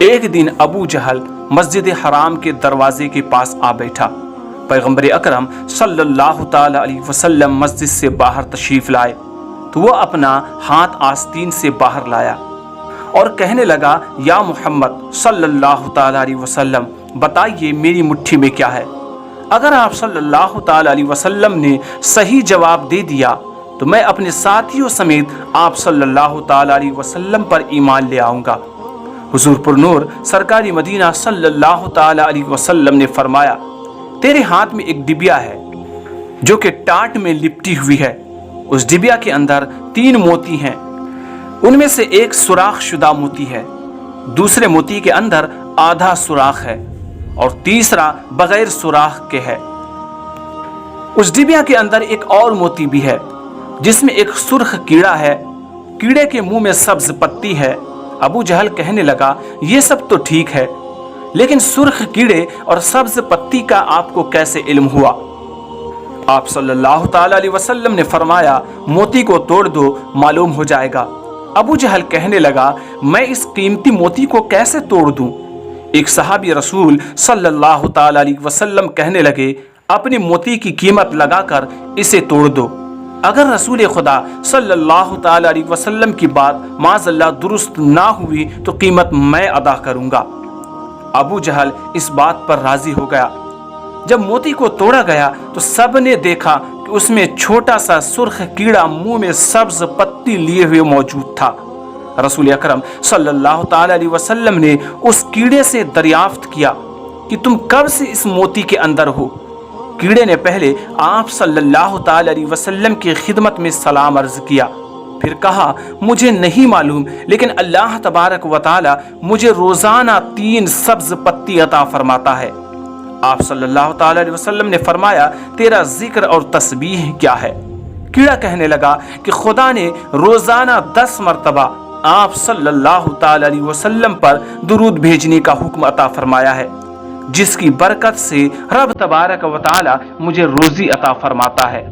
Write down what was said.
ایک دن ابو جہل مسجد حرام کے دروازے کے پاس آ بیٹھا۔ پیغمبر اکرم صلی اللہ تعالی علیہ وسلم مسجد سے باہر تشریف لائے تو وہ اپنا ہاتھ آستین سے باہر لایا اور کہنے لگا، یا محمد صلی اللہ تعالی علیہ وسلم، بتائیے میری مٹھی میں کیا ہے؟ اگر آپ صلی اللہ تعالی علیہ وسلم نے صحیح جواب دے دیا تو میں اپنے ساتھیوں سمیت آپ صلی اللہ تعالی علیہ وسلم پر ایمان لے آؤں گا۔ حضور پر نور سرکاری مدینہ صلی اللہ تعالی علیہ وسلم نے فرمایا، تیرے ہاتھ میں ایک ڈبیا ہے جو کہ ٹاٹ میں لپٹی ہوئی ہے، اس ڈبیا کے اندر 3 موتی ہیں، ان میں سے ایک سوراخ شدہ موتی ہے، دوسرے موتی کے اندر آدھا سوراخ ہے اور تیسرا بغیر سوراخ کے ہے۔ اس ڈبیا کے اندر ایک اور موتی بھی ہے جس میں ایک سرخ کیڑا ہے، کیڑے کے منہ میں سبز پتی ہے۔ ابو جہل کہنے لگا، یہ سب تو ٹھیک ہے، لیکن سرخ کیڑے اور سبز پتی کا آپ کو کیسے علم ہوا؟ آپ صلی اللہ تعالی علیہ وسلم نے فرمایا، موتی کو توڑ دو، معلوم ہو جائے گا۔ ابو جہل کہنے لگا، میں اس قیمتی موتی کو کیسے توڑ دوں؟ ایک صحابی رسول صلی اللہ تعالی علیہ وسلم کہنے لگے، اپنی موتی کی قیمت لگا کر اسے توڑ دو، اگر رسول خدا صلی اللہ تعالی علیہ وسلم کی بات معاذ اللہ درست نہ ہوئی تو قیمت میں ادا کروں گا۔ ابو جہل اس بات پر راضی ہو گیا۔ جب موتی کو توڑا گیا تو سب نے دیکھا کہ اس میں چھوٹا سا سرخ کیڑا منہ میں سبز پتی لیے ہوئے موجود تھا۔ رسول اکرم صلی اللہ تعالی علیہ وسلم نے اس کیڑے سے دریافت کیا کہ تم کب سے اس موتی کے اندر ہو؟ کیڑے نے پہلے آپ صلی اللہ تعالی علیہ وسلم کی خدمت میں سلام عرض کیا، پھر کہا، مجھے نہیں معلوم، لیکن اللہ تبارک و تعالی مجھے روزانہ 3 سبز پتی عطا فرماتا ہے۔ آپ صلی اللہ تعالی علیہ وسلم نے فرمایا، تیرا ذکر اور تسبیح کیا ہے؟ کیڑا کہنے لگا کہ خدا نے روزانہ 10 مرتبہ آپ صلی اللہ تعالی علیہ وسلم پر درود بھیجنے کا حکم عطا فرمایا ہے، جس کی برکت سے رب تبارک و تعالی مجھے روزی عطا فرماتا ہے۔